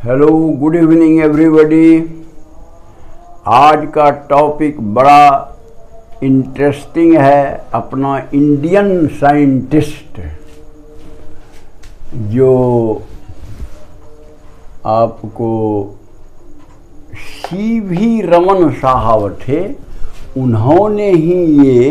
Hello, good evening everybody. आज का topic बड़ा इंटरेस्टिंग है। अपना इंडियन साइंटिस्ट जो आपको सीवी रमन साहब थे, उन्होंने ही ये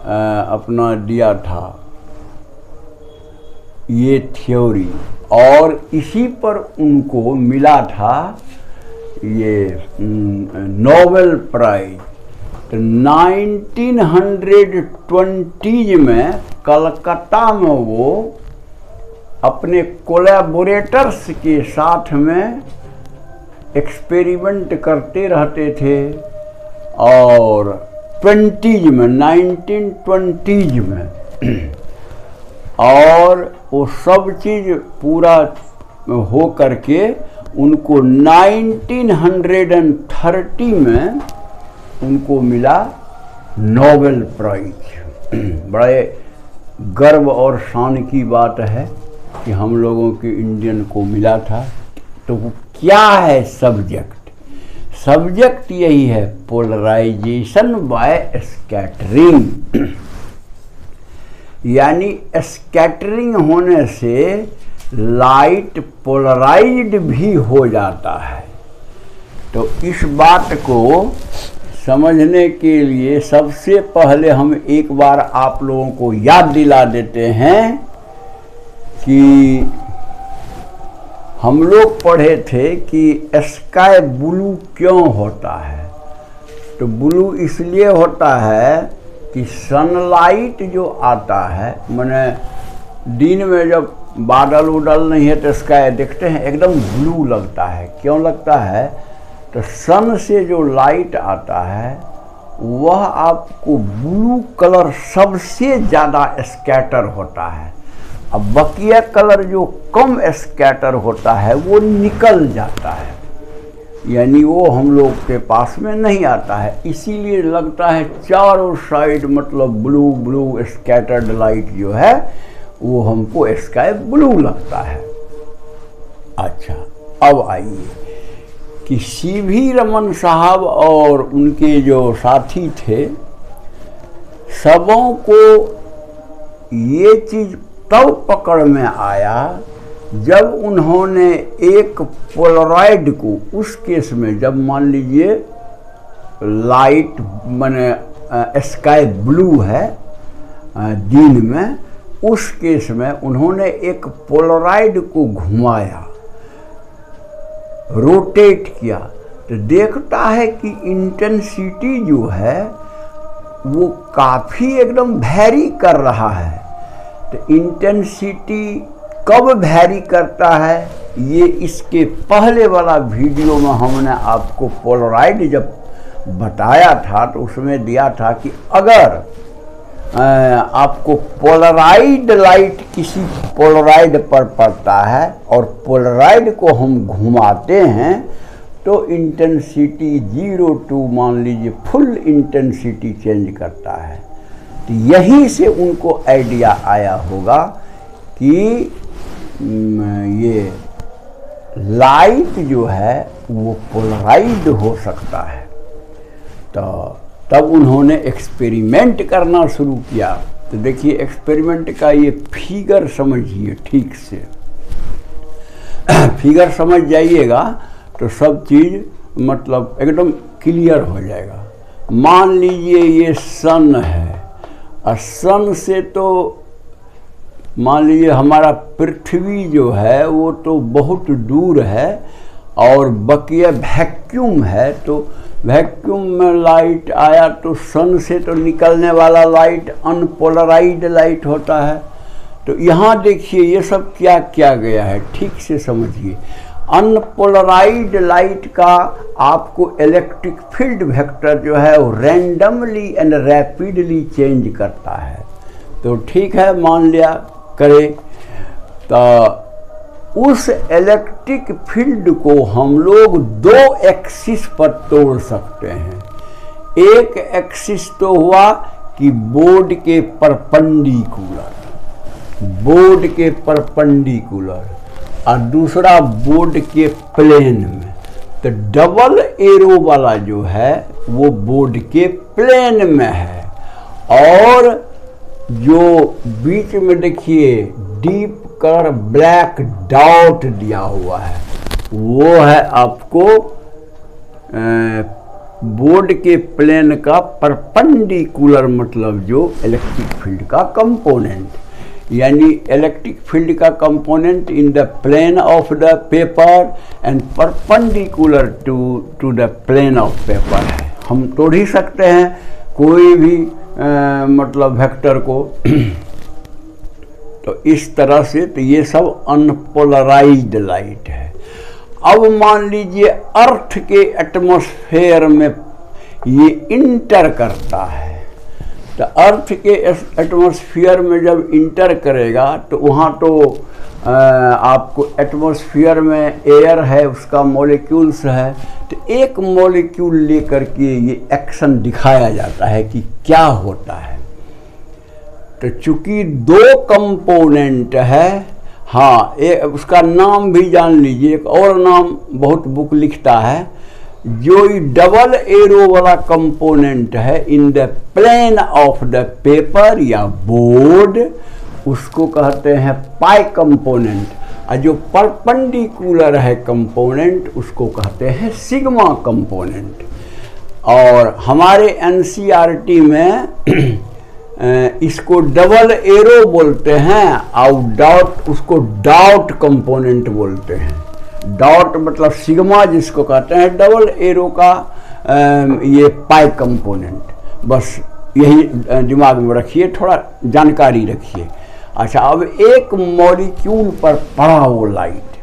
अपना दिया था ये थ्योरी, और इसी पर उनको मिला था ये नोबेल प्राइज। तो 1920 में कलकत्ता में वो अपने कोलैबोरेटर्स के साथ में एक्सपेरिमेंट करते रहते थे, और 1920 में और वो सब चीज़ पूरा हो करके उनको 1930 में उनको मिला नोबेल प्राइज। बड़े गर्व और शान की बात है कि हम लोगों के इंडियन को मिला था। तो वो क्या है सब्जेक्ट? सब्जेक्ट यही है, पोलराइजेशन बाय स्कैटरिंग। यानी स्कैटरिंग होने से लाइट पोलराइज्ड भी हो जाता है। तो इस बात को समझने के लिए सबसे पहले हम एक बार आप लोगों को याद दिला देते हैं कि हम लोग पढ़े थे कि स्काई ब्लू क्यों होता है। तो ब्लू इसलिए होता है कि सनलाइट जो आता है, माने दिन में जब बादल उदल नहीं है तो स्काई देखते हैं एकदम ब्लू लगता है। क्यों लगता है? तो सन से जो लाइट आता है वह आपको ब्लू कलर सबसे ज़्यादा स्कैटर होता है। अब बकिया कलर जो कम स्कैटर होता है वो निकल जाता है, यानी वो हम लोग के पास में नहीं आता है। इसीलिए लगता है चारों साइड मतलब ब्लू ब्लू स्कैटर्ड लाइट जो है वो हमको स्काई ब्लू लगता है। अच्छा, अब आइए कि सीवी रमन साहब और उनके जो साथी थे, सबों को ये चीज़ तब पकड़ में आया जब उन्होंने एक पोलराइड को, उस केस में जब मान लीजिए लाइट माने स्काई ब्लू है दिन में, उस केस में उन्होंने एक पोलराइड को घुमाया, रोटेट किया, तो देखता है कि इंटेंसिटी जो है वो काफ़ी एकदम वैरी कर रहा है। तो इंटेंसिटी कब वैरी करता है, ये इसके पहले वाला वीडियो में हमने आपको पोलराइड जब बताया था तो उसमें दिया था कि अगर आपको पोलराइड लाइट किसी पोलराइड पर पड़ता है और पोलराइड को हम घुमाते हैं तो इंटेंसिटी 0 to मान लीजिए फुल इंटेंसिटी चेंज करता है। तो यहीं से उनको आइडिया आया होगा कि ये लाइट जो है वो पोलराइज्ड हो सकता है। तो तब उन्होंने एक्सपेरिमेंट करना शुरू किया। तो देखिए एक्सपेरिमेंट का ये फिगर समझिए ठीक से। फिगर समझ जाइएगा तो सब चीज़ मतलब एकदम क्लियर हो जाएगा। मान लीजिए ये सन है, और सन से तो मान लीजिए हमारा पृथ्वी जो है वो तो बहुत दूर है, और बकिया वैक्यूम है। तो वैक्यूम में लाइट आया तो सन से तो निकलने वाला लाइट अनपोलराइज्ड लाइट होता है। तो यहाँ देखिए ये सब क्या क्या गया है, ठीक से समझिए। अनपोलराइज्ड लाइट का आपको इलेक्ट्रिक फील्ड वेक्टर जो है वो रैंडमली एंड रैपिडली चेंज करता है। तो ठीक है, मान लिया करे, तो उस इलेक्ट्रिक फील्ड को हम लोग 2 एक्सिस पर तोड़ सकते हैं। एक एक्सिस तो हुआ कि बोर्ड के परपेंडिकुलर, और दूसरा बोर्ड के प्लेन में। तो डबल एरो वाला जो है वो बोर्ड के प्लेन में है, और जो बीच में देखिए डीप कलर ब्लैक डॉट दिया हुआ है वो है आपको बोर्ड के प्लेन का परपेंडिकुलर, मतलब जो इलेक्ट्रिक फील्ड का कंपोनेंट, यानी इलेक्ट्रिक फील्ड का component in the plane of the paper and perpendicular to the plane of paper है। हम तोड़ ही सकते हैं कोई भी मतलब वेक्टर को। तो इस तरह से तो ये सब अनपोलराइज्ड लाइट है। अब मान लीजिए अर्थ के एटमॉस्फेयर में ये इंटर करता है, तो अर्थ के एटमॉस्फेयर में जब इंटर करेगा तो वहाँ तो आपको एटमॉस्फेयर में एयर है, उसका मॉलिक्यूल्स है, तो एक मॉलिक्यूल लेकर के ये एक्शन दिखाया जाता है कि क्या होता है। तो चूंकि दो कंपोनेंट है, हाँ उसका नाम भी जान लीजिए, एक और नाम बहुत बुक लिखता है, जो डबल एरो वाला कंपोनेंट है in the plane of the paper या बोर्ड, उसको कहते हैं पाई कंपोनेंट, और जो परपेंडिकुलर है कंपोनेंट उसको कहते हैं सिग्मा कंपोनेंट। और हमारे एनसीईआरटी में इसको डबल एरो बोलते हैं और डॉट उसको डॉट कंपोनेंट बोलते हैं। डॉट मतलब सिग्मा जिसको कहते हैं, डबल एरो का ये पाई कंपोनेंट। बस यही दिमाग में रखिए, थोड़ा जानकारी रखिए। अच्छा, अब एक मॉलिक्यूल पर पड़ा वो लाइट,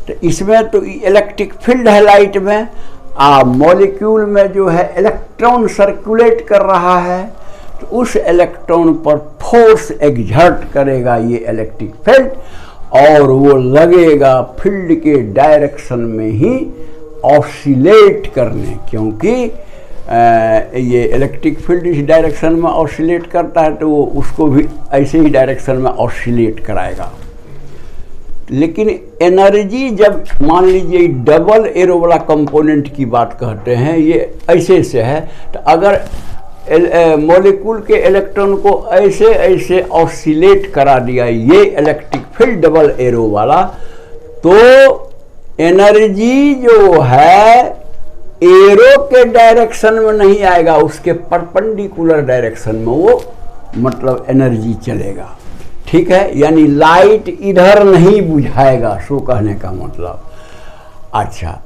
तो इसमें तो इलेक्ट्रिक फील्ड है लाइट में, मॉलिक्यूल में जो है इलेक्ट्रॉन सर्कुलेट कर रहा है, तो उस इलेक्ट्रॉन पर फोर्स एग्जर्ट करेगा ये इलेक्ट्रिक फील्ड, और वो लगेगा फील्ड के डायरेक्शन में ही ऑसिलेट करने, क्योंकि ये इलेक्ट्रिक फील्ड इस डायरेक्शन में ऑसिलेट करता है तो वो उसको भी ऐसे ही डायरेक्शन में ऑसिलेट कराएगा। लेकिन एनर्जी जब मान लीजिए डबल एरो वाला कंपोनेंट की बात कहते हैं, ये ऐसे से है, तो अगर मॉलिक्यूल के इलेक्ट्रॉन को ऐसे ऐसे ऑसिलेट करा दिया ये इलेक्ट्रिक फील्ड डबल एरो वाला, तो एनर्जी जो है एरो के डायरेक्शन में नहीं आएगा, उसके परपेंडिकुलर डायरेक्शन में वो मतलब एनर्जी चलेगा। ठीक है, यानी लाइट इधर नहीं बुझाएगा, सो कहने का मतलब। अच्छा,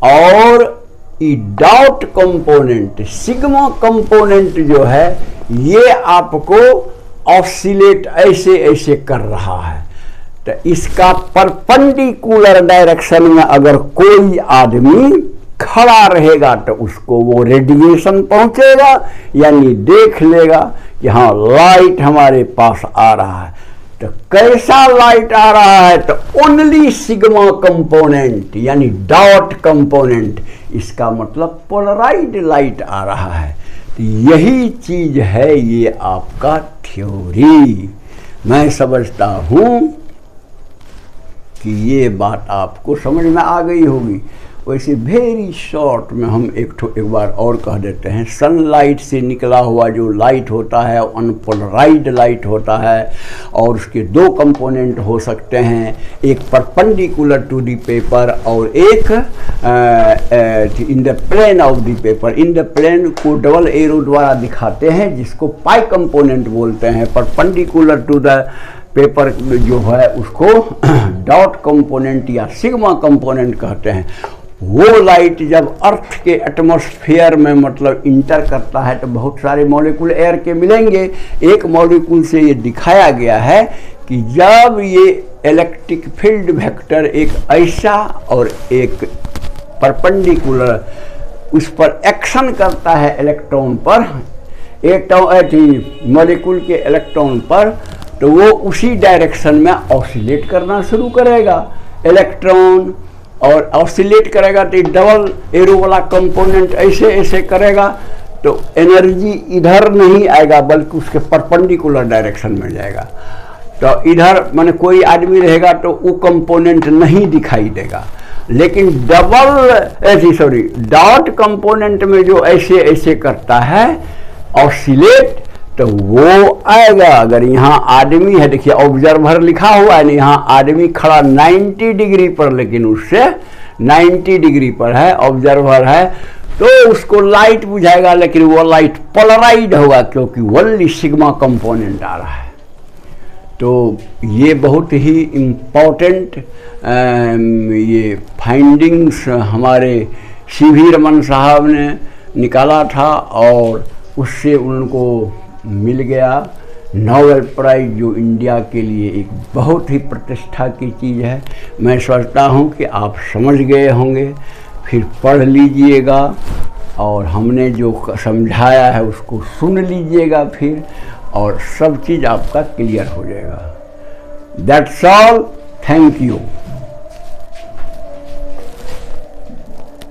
और ये डॉट कंपोनेंट सिग्मा कंपोनेंट जो है ये आपको ऑसिलेट ऐसे ऐसे कर रहा है, तो इसका परपेंडिकुलर डायरेक्शन में अगर कोई आदमी खड़ा रहेगा तो उसको वो रेडिएशन पहुंचेगा, यानी देख लेगा कि हाँ लाइट हमारे पास आ रहा है। तो कैसा लाइट आ रहा है, तो ओनली सिग्मा कंपोनेंट यानी डॉट कंपोनेंट, इसका मतलब पोलराइज्ड लाइट आ रहा है। तो यही चीज है ये आपका थ्योरी। मैं समझता हूं कि ये बात आपको समझ में आ गई होगी। वैसे वेरी शॉर्ट में हम एक बार और कह देते हैं, सनलाइट से निकला हुआ जो लाइट होता है अनपोलराइज्ड लाइट होता है, और उसके दो कंपोनेंट हो सकते हैं, एक परपेंडिकुलर टू द पेपर और एक in the plane of the paper. In the plane को डबल एरो द्वारा दिखाते हैं जिसको पाई कंपोनेंट बोलते हैं, परपेंडिकुलर टू द पेपर जो है उसको डॉट कंपोनेंट या सिग्मा कंपोनेंट कहते हैं। वो लाइट जब अर्थ के एटमॉस्फेयर में मतलब इंटर करता है तो बहुत सारे मॉलिक्यूल एयर के मिलेंगे। एक मॉलिक्यूल से ये दिखाया गया है कि जब ये इलेक्ट्रिक फील्ड वेक्टर एक ऐसा और एक परपेंडिकुलर उस पर एक्शन करता है इलेक्ट्रॉन पर, मॉलिक्यूल के इलेक्ट्रॉन पर, तो वो उसी डायरेक्शन में ऑसिलेट करना शुरू करेगा इलेक्ट्रॉन, और ऑसिलेट करेगा तो डबल एरो वाला कंपोनेंट ऐसे ऐसे करेगा, तो एनर्जी इधर नहीं आएगा बल्कि उसके परपेंडिकुलर डायरेक्शन में जाएगा। तो इधर माने कोई आदमी रहेगा तो वो कंपोनेंट नहीं दिखाई देगा, लेकिन डॉट कंपोनेंट में जो ऐसे ऐसे करता है ऑसिलेट, तो वो आएगा। अगर यहाँ आदमी है, देखिए ऑब्जर्वर लिखा हुआ है ना, यहाँ आदमी खड़ा 90 डिग्री पर, लेकिन उससे 90 डिग्री पर है, ऑब्जर्वर है, तो उसको लाइट बुझाएगा, लेकिन वो लाइट पोलराइड होगा क्योंकि ओनली सिग्मा कंपोनेंट आ रहा है। तो ये बहुत ही इम्पोर्टेंट ये फाइंडिंग्स हमारे सीवी रमन साहब ने निकाला था, और उससे उनको मिल गया नोबेल प्राइज, जो इंडिया के लिए एक बहुत ही प्रतिष्ठा की चीज़ है। मैं सोचता हूँ कि आप समझ गए होंगे, फिर पढ़ लीजिएगा और हमने जो समझाया है उसको सुन लीजिएगा फिर, और सब चीज़ आपका क्लियर हो जाएगा। That's all, thank you.